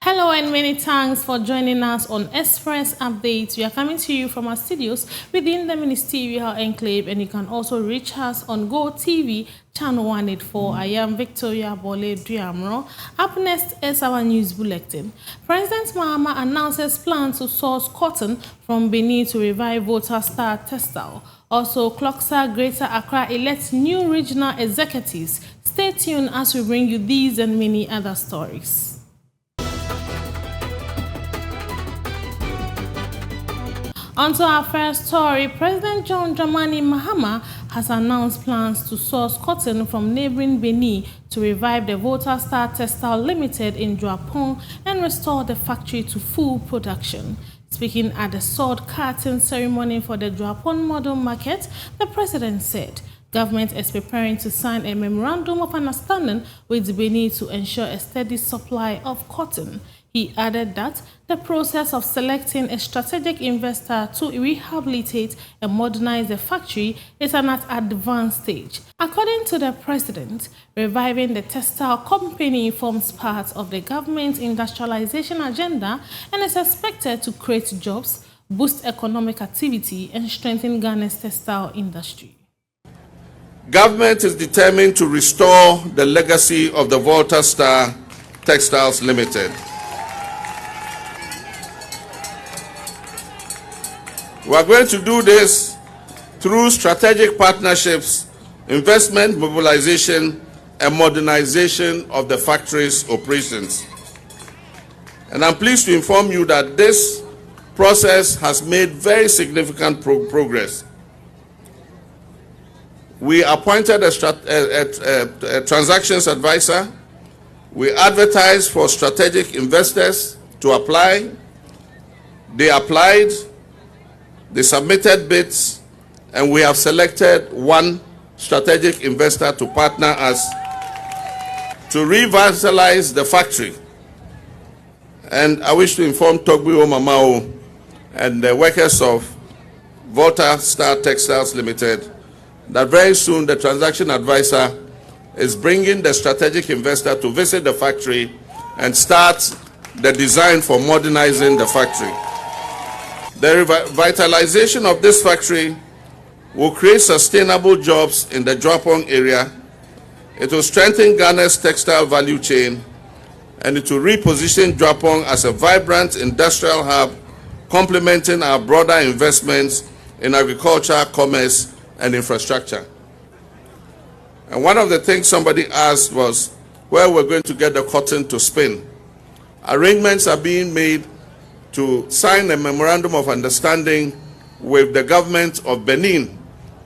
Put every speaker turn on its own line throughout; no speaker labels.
Hello and many thanks for joining us on Express Updates. We are coming to you from our studios within the Ministerial Enclave, and you can also reach us on Go TV channel 184. I am Victoria Bole Duamro. Up next is our news bulletin. President Mahama announces plans to source cotton from Benin to revive Volta Star Textile. Also, Cloxa Greater Accra elects new regional executives. Stay tuned as we bring you these and many other stories. On to our first story, President John Dramani Mahama has announced plans to source cotton from neighboring Benin to revive the Volta Star Textile Limited in Juapong and restore the factory to full production. Speaking at the sword cutting ceremony for the Juapong Model Market, the president said government is preparing to sign a memorandum of understanding with Benin to ensure a steady supply of cotton. He added that the process of selecting a strategic investor to rehabilitate and modernize the factory is at an advanced stage. According to the president, reviving the textile company forms part of the government's industrialization agenda and is expected to create jobs, boost economic activity, and strengthen Ghana's textile industry.
Government is determined to restore the legacy of the Volta Star Textiles Limited. We are going to do this through strategic partnerships, investment mobilization, and modernization of the factory's operations. And I'm pleased to inform you that this process has made very significant progress. We appointed a transactions advisor. We advertised for strategic investors to apply. They applied. They submitted bids, and we have selected one strategic investor to partner us to revitalize the factory. And I wish to inform Togbi Mamao and the workers of Volta Star Textiles Limited that very soon the transaction advisor is bringing the strategic investor to visit the factory and start the design for modernizing the factory. The revitalization of this factory will create sustainable jobs in the Juapong area. It will strengthen Ghana's textile value chain, and it will reposition Juapong as a vibrant industrial hub, complementing our broader investments in agriculture, commerce, and infrastructure. And one of the things somebody asked was where we're going to get the cotton to spin. Arrangements are being made to sign a memorandum of understanding with the government of Benin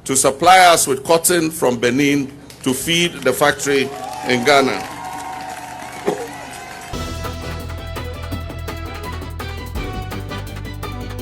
to supply us with cotton from Benin to feed the factory in Ghana.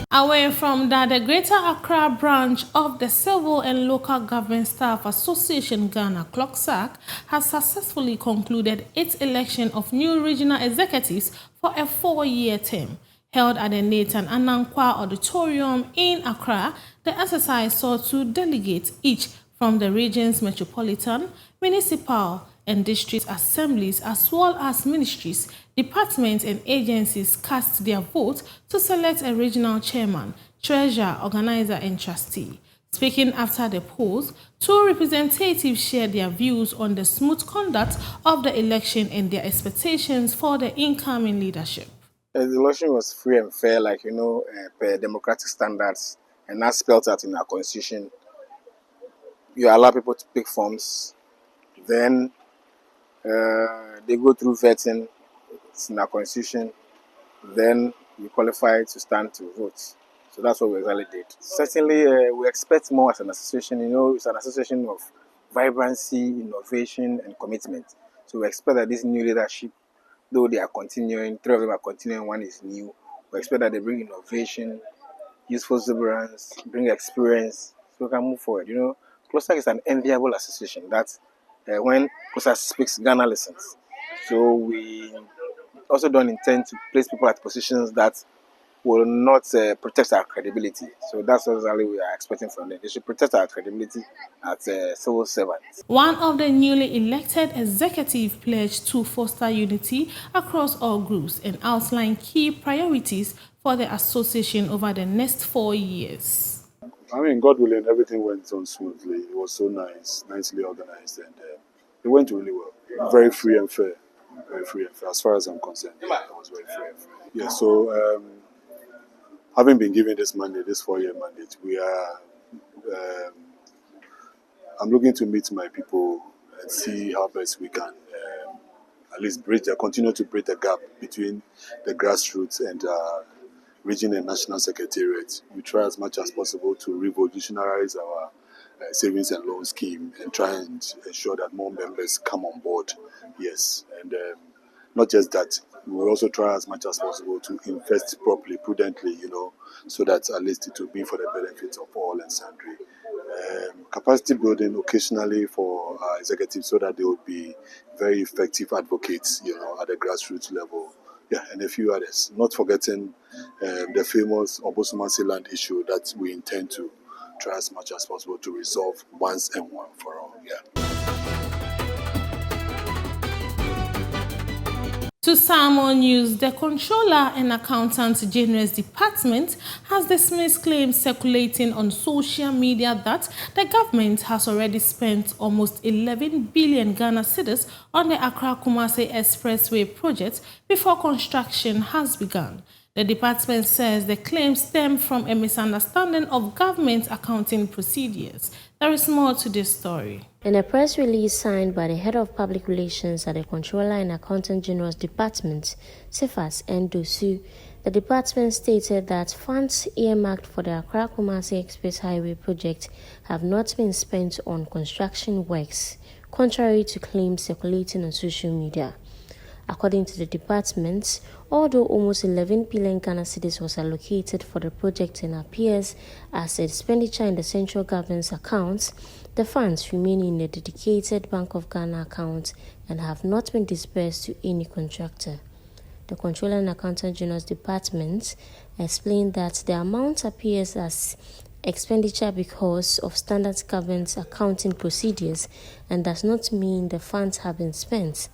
Away from that, the Greater Accra branch of the Civil and Local Government Staff Association Ghana, CLOGSAG, has successfully concluded its election of new regional executives for a 4-year term. Held at the Nathan Anankwa Auditorium in Accra, the exercise saw 2 delegates each from the region's metropolitan, municipal, and district assemblies, as well as ministries, departments, and agencies cast their vote to select a regional chairman, treasurer, organizer, and trustee. Speaking after the polls, 2 representatives shared their views on the smooth conduct of the election and their expectations for the incoming leadership.
The election was free and fair, per democratic standards, and that's spelled out in our constitution. You allow people to pick forms, then they go through vetting, it's in our constitution, then you qualify to stand to vote. So that's what we exactly did. Certainly, we expect more as an association. It's an association of vibrancy, innovation, and commitment. So we expect that this new leadership, though they are continuing, 3 of them are continuing, 1 is new. We expect that they bring innovation, useful exuberance, bring experience, so we can move forward. CLOGSAG is an enviable association that when CLOGSAG speaks, Ghana listens. So we also don't intend to place people at positions that will not protect our credibility. So that's exactly what we are expecting from them. They should protect our credibility as civil servants.
One of the newly elected executive pledged to foster unity across all groups and outline key priorities for the association over the next 4 years.
I mean, God willing, everything went on smoothly. It was so nice, nicely organized, and it went really well. Very free and fair. Very free and fair. As far as I'm concerned, it was very free and fair. Yeah, so having been given this mandate, this 4-year mandate, I'm looking to meet my people and see how best we can at least continue to bridge the gap between the grassroots and region and national secretariat. We try as much as possible to revolutionize our savings and loan scheme and try and ensure that more members come on board. Yes, and not just that, we will also try as much as possible to invest properly, prudently, so that at least it will be for the benefit of all and sundry. Capacity building occasionally for our executives so that they would be very effective advocates, at the grassroots level. Yeah, and a few others. Not forgetting the famous Obosumasi land issue that we intend to try as much as possible to resolve once and for all. Yeah.
To Salmon News, the Controller and Accountant General's Department has dismissed claims circulating on social media that the government has already spent almost 11 billion Ghana cedis on the Accra-Kumasi Expressway project before construction has begun. The department says the claims stem from a misunderstanding of government accounting procedures. There is more to this story.
In a press release signed by the Head of Public Relations at the Controller and Accountant General's Department, Cephas Ndosu, the department stated that funds earmarked for the Accra-Kumasi Express Highway project have not been spent on construction works, contrary to claims circulating on social media. According to the department, although almost 11 billion Ghana cedis was allocated for the project and appears as expenditure in the central government's accounts, the funds remain in the dedicated Bank of Ghana account and have not been disbursed to any contractor. The Controller and Accountant General's Department explained that the amount appears as expenditure because of standard government accounting procedures and does not mean the funds have been spent.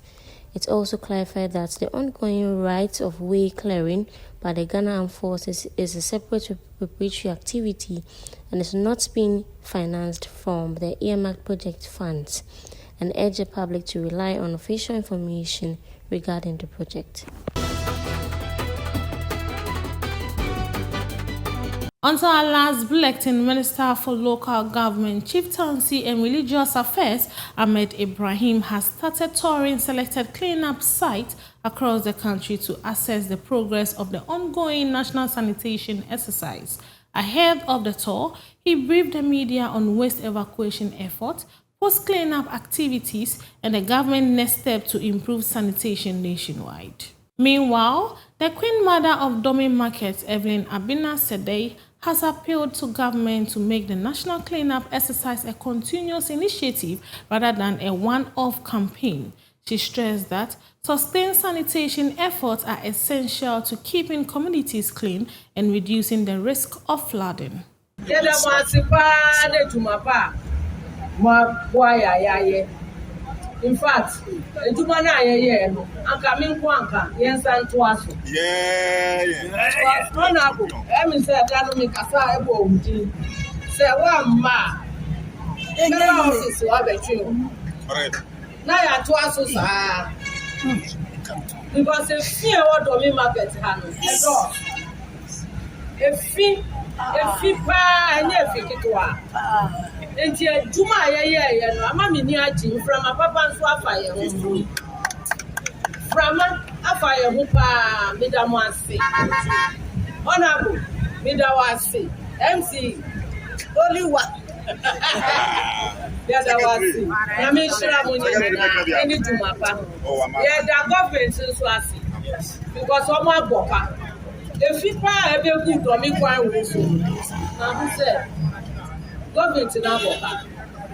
It also clarified that the ongoing right-of-way clearing by the Ghana Armed Forces is a separate preparatory activity and is not being financed from the earmarked project funds, and urged the public to rely on official information regarding the project.
On to our last bulletin, Minister for Local Government, Chieftaincy and Religious Affairs, Ahmed Ibrahim, has started touring selected cleanup sites across the country to assess the progress of the ongoing national sanitation exercise. Ahead of the tour, he briefed the media on waste evacuation efforts, post-cleanup activities, and the government's next step to improve sanitation nationwide. Meanwhile, the Queen Mother of Dome Market, Evelyn Abina Sedei, has appealed to government to make the national cleanup exercise a continuous initiative rather than a one-off campaign. She stressed that sustained sanitation efforts are essential to keeping communities clean and reducing the risk of flooding.
In fact, Jumana anka minku anka yensa ntoaso. Yeah. Honorable, emi say danu mi kasa ebo odi. Say wa ma. Na office wa betwe. Correct. Na ya ntoaso sa. Because if you want to me market hanu, if pa any if kitwa. Enti adwuma ye no ama me ni agi from papa nso afa ye ho from afa ye ho pa medamo ase honorable medawo ase MC only one medawo ase na me shira mo ni any dwuma pa ye da government nso ase because omo agboka if pa ebe good do me kwan wo so na who say government na boka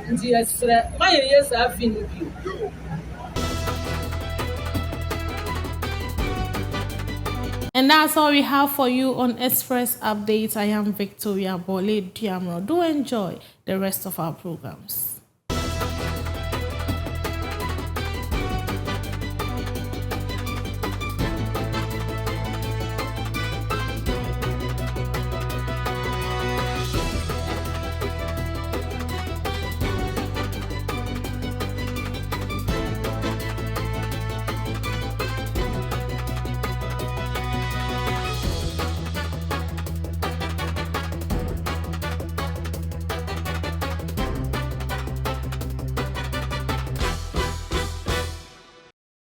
ndi esre maye yes afinu bi.
And that's all we have for you on Express Updates. I am Victoria Bole Diamro. Do enjoy the rest of our programs.